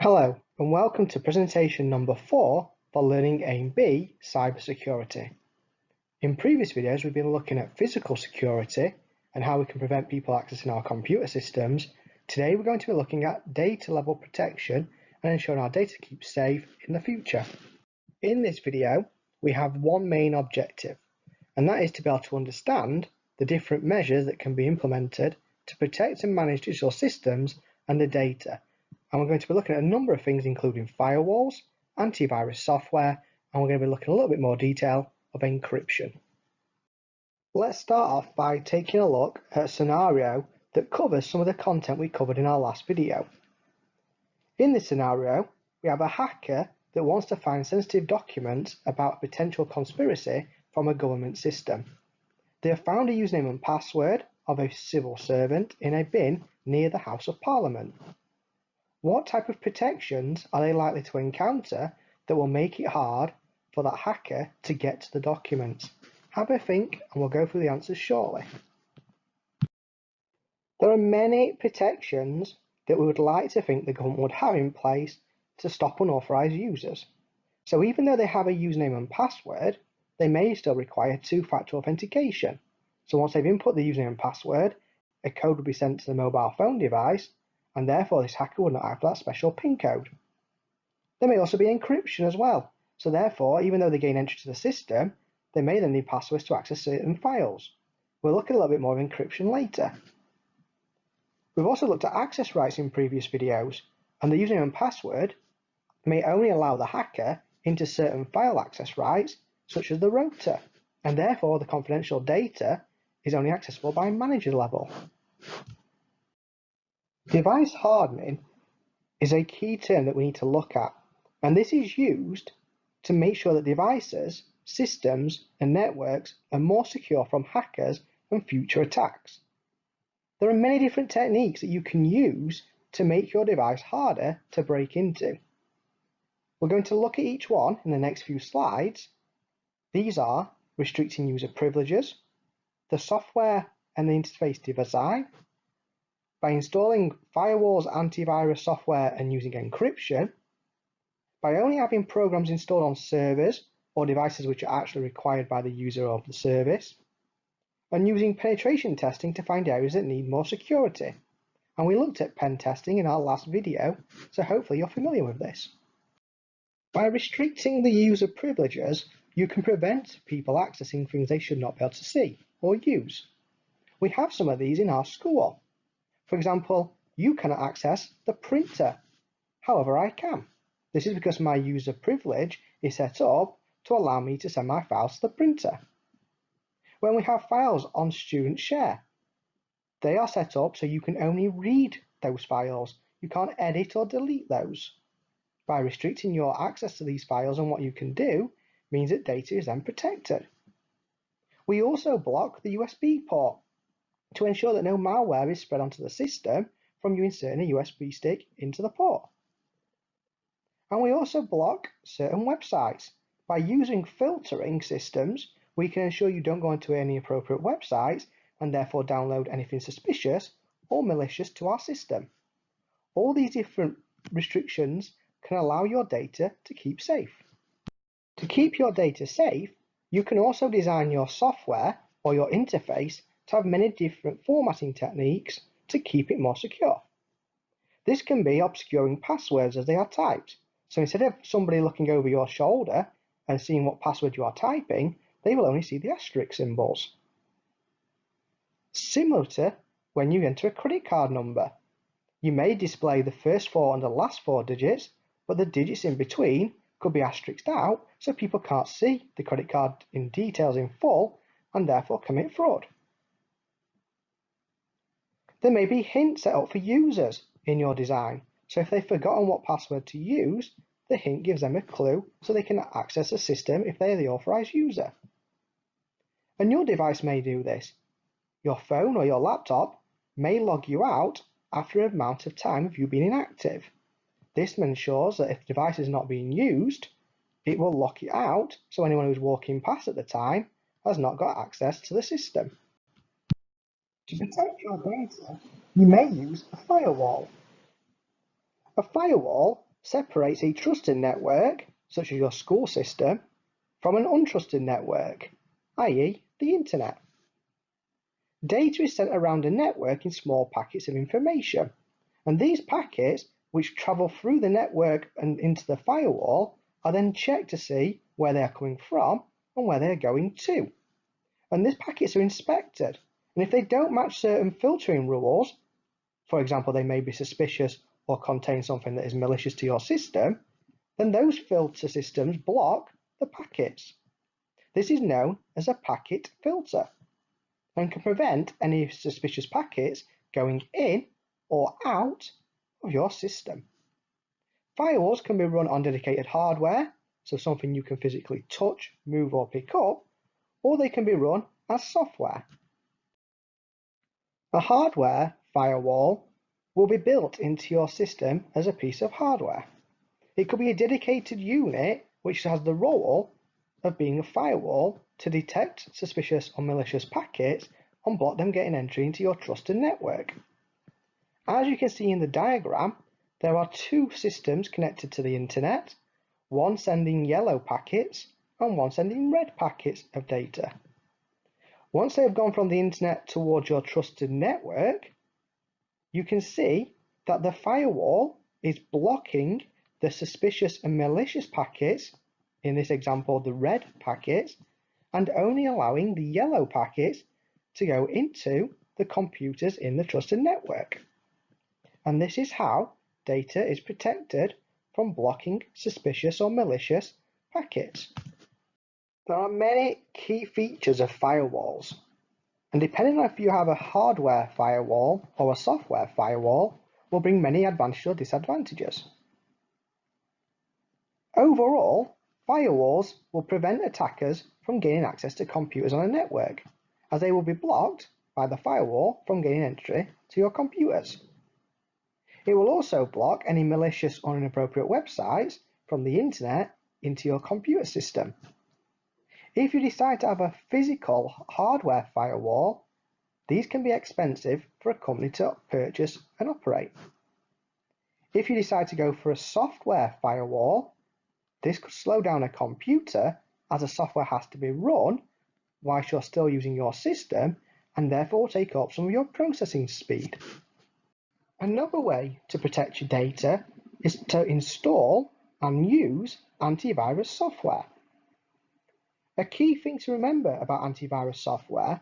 Hello and welcome to presentation number 4 for Learning Aim B Cybersecurity. In previous videos we've been looking at physical security and how we can prevent people accessing our computer systems. Today we're going to be looking at data level protection and ensuring our data keeps safe in the future. In this video we have one main objective, and that is to be able to understand the different measures that can be implemented to protect and manage digital systems and the data. And we're going to be looking at a number of things, including firewalls, antivirus software, and we're going to be looking a little bit more detail of encryption. Let's start off by taking a look at a scenario that covers some of the content we covered in our last video. In this scenario, we have a hacker that wants to find sensitive documents about a potential conspiracy from a government system. They have found a username and password of a civil servant in a bin near the House of Parliament. What type of protections are they likely to encounter that will make it hard for that hacker to get to the documents? Have a think and we'll go through the answers shortly. There are many protections that we would like to think the government would have in place to stop unauthorized users. So even though they have a username and password, they may still require two-factor authentication. So once they've input the username and password, a code will be sent to the mobile phone device, and therefore this hacker would not have that special PIN code. There may also be encryption as well, so therefore even though they gain entry to the system, they may then need passwords to access certain files. We'll look at a little bit more of encryption later. We've also looked at access rights in previous videos, and the username and password may only allow the hacker into certain file access rights, such as the rotor, and therefore the confidential data is only accessible by manager level. Device hardening is a key term that we need to look at, and this is used to make sure that devices, systems, and networks are more secure from hackers and future attacks. There are many different techniques that you can use to make your device harder to break into. We're going to look at each one in the next few slides. These are restricting user privileges, the software and the interface design, by installing firewalls, antivirus software and using encryption, by only having programs installed on servers or devices which are actually required by the user of the service, and using penetration testing to find areas that need more security. And we looked at pen testing in our last video, so hopefully you're familiar with this. By restricting the user privileges, you can prevent people accessing things they should not be able to see or use. We have some of these in our school. For example, you cannot access the printer. However, I can. This is because my user privilege is set up to allow me to send my files to the printer. When we have files on Student Share, they are set up so you can only read those files. You can't edit or delete those. By restricting your access to these files and what you can do means that data is then protected. We also block the USB port to ensure that no malware is spread onto the system from you inserting a USB stick into the port. And we also block certain websites. By using filtering systems, we can ensure you don't go onto any inappropriate websites and therefore download anything suspicious or malicious to our system. All these different restrictions can allow your data to keep safe. To keep your data safe, you can also design your software or your interface to have many different formatting techniques to keep it more secure. This can be obscuring passwords as they are typed. So instead of somebody looking over your shoulder and seeing what password you are typing, they will only see the asterisk symbols. Similar to when you enter a credit card number. You may display the first 4 and the last 4 digits, but the digits in between could be asterisked out so people can't see the credit card in details in full and therefore commit fraud. There may be hints set up for users in your design, so if they've forgotten what password to use, the hint gives them a clue so they can access the system if they are the authorized user. And your device may do this. Your phone or your laptop may log you out after an amount of time of you being inactive. This ensures that if the device is not being used, it will lock it out so anyone who's walking past at the time has not got access to the system. To protect your data, you may use a firewall. A firewall separates a trusted network, such as your school system, from an untrusted network, i.e. the internet. Data is sent around a network in small packets of information, and these packets, which travel through the network and into the firewall, are then checked to see where they are coming from and where they are going to. And these packets are inspected, and if they don't match certain filtering rules, for example, they may be suspicious or contain something that is malicious to your system, then those filter systems block the packets. This is known as a packet filter and can prevent any suspicious packets going in or out of your system. Firewalls can be run on dedicated hardware, so something you can physically touch, move or pick up, or they can be run as software. A hardware firewall will be built into your system as a piece of hardware. It could be a dedicated unit which has the role of being a firewall to detect suspicious or malicious packets and block them getting entry into your trusted network. As you can see in the diagram, there are two systems connected to the internet, one sending yellow packets and one sending red packets of data. Once they have gone from the internet towards your trusted network, you can see that the firewall is blocking the suspicious and malicious packets, in this example the red packets, and only allowing the yellow packets to go into the computers in the trusted network. And this is how data is protected from blocking suspicious or malicious packets. There are many key features of firewalls, and depending on if you have a hardware firewall or a software firewall, will bring many advantages or disadvantages. Overall, firewalls will prevent attackers from gaining access to computers on a network, as they will be blocked by the firewall from gaining entry to your computers. It will also block any malicious or inappropriate websites from the internet into your computer system. If you decide to have a physical hardware firewall, these can be expensive for a company to purchase and operate. If you decide to go for a software firewall, this could slow down a computer as the software has to be run whilst you're still using your system and therefore take up some of your processing speed. Another way to protect your data is to install and use antivirus software. A key thing to remember about antivirus software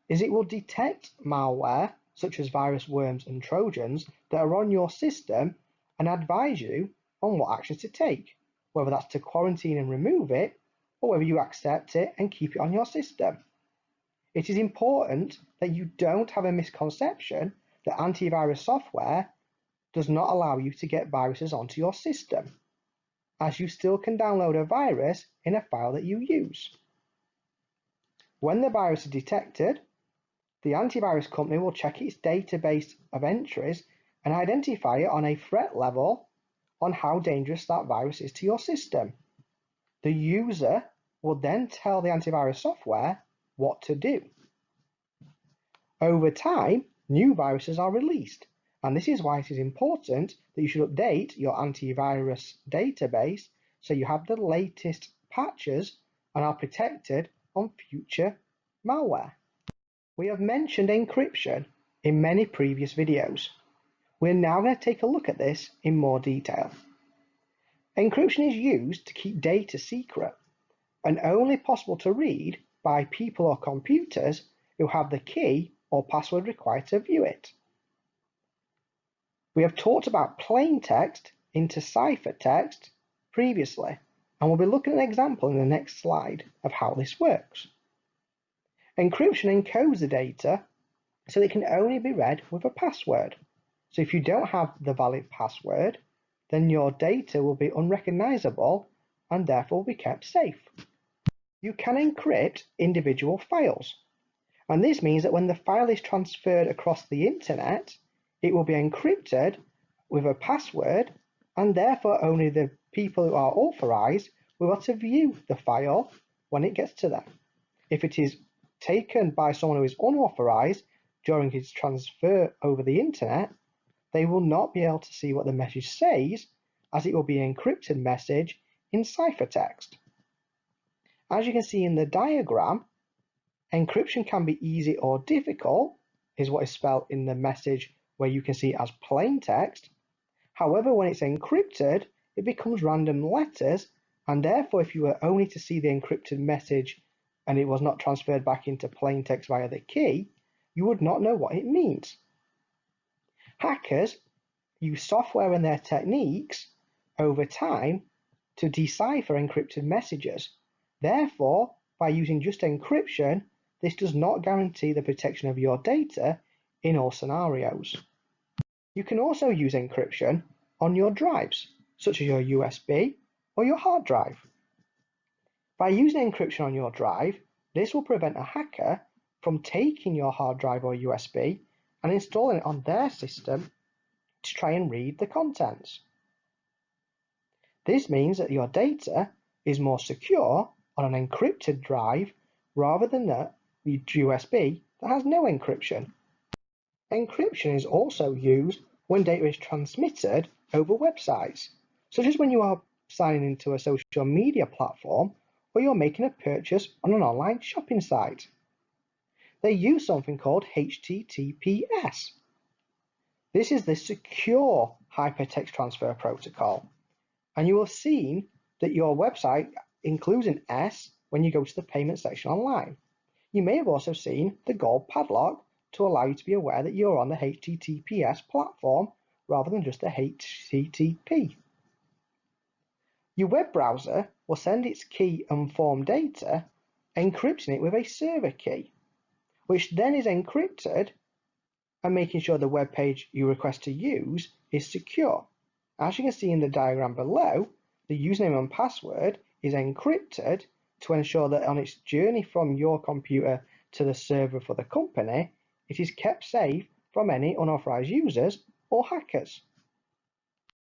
is it will detect malware such as virus, worms and trojans that are on your system and advise you on what actions to take, whether that's to quarantine and remove it or whether you accept it and keep it on your system. It is important that you don't have a misconception that antivirus software does not allow you to get viruses onto your system, as you still can download a virus in a file that you use. When the virus is detected, the antivirus company will check its database of entries and identify it on a threat level on how dangerous that virus is to your system. The user will then tell the antivirus software what to do. Over time, new viruses are released, and this is why it is important that you should update your antivirus database so you have the latest patches and are protected on future malware. We have mentioned encryption in many previous videos. We're now going to take a look at this in more detail. Encryption is used to keep data secret and only possible to read by people or computers who have the key or password required to view it. We have talked about plain text into ciphertext previously, and we'll be looking at an example in the next slide of how this works. Encryption encodes the data so it can only be read with a password. So if you don't have the valid password, then your data will be unrecognizable and therefore will be kept safe. You can encrypt individual files, and this means that when the file is transferred across the internet, it will be encrypted with a password, and therefore only the people who are authorized will be able to view the file when it gets to them. If it is taken by someone who is unauthorized during his transfer over the internet, they will not be able to see what the message says as it will be an encrypted message in ciphertext. As you can see in the diagram, encryption can be easy or difficult, is what is spelled in the message where you can see it as plain text. However, when it's encrypted, it becomes random letters, and therefore if you were only to see the encrypted message and it was not transferred back into plain text via the key, you would not know what it means. Hackers use software and their techniques over time to decipher encrypted messages. Therefore, by using just encryption, this does not guarantee the protection of your data in all scenarios. You can also use encryption on your drives, such as your USB or your hard drive. By using encryption on your drive, this will prevent a hacker from taking your hard drive or USB and installing it on their system to try and read the contents. This means that your data is more secure on an encrypted drive rather than the USB that has no encryption. Encryption is also used when data is transmitted over websites, such as when you are signing into a social media platform or you're making a purchase on an online shopping site. They use something called HTTPS. This is the secure hypertext transfer protocol, and you will have seen that your website includes an S when you go to the payment section online. You may have also seen the gold padlock to allow you to be aware that you're on the HTTPS platform rather than just the HTTP. Your web browser will send its key and form data, encrypting it with a server key, which then is encrypted and making sure the web page you request to use is secure. As you can see in the diagram below, the username and password is encrypted to ensure that on its journey from your computer to the server for the company, it is kept safe from any unauthorized users or hackers.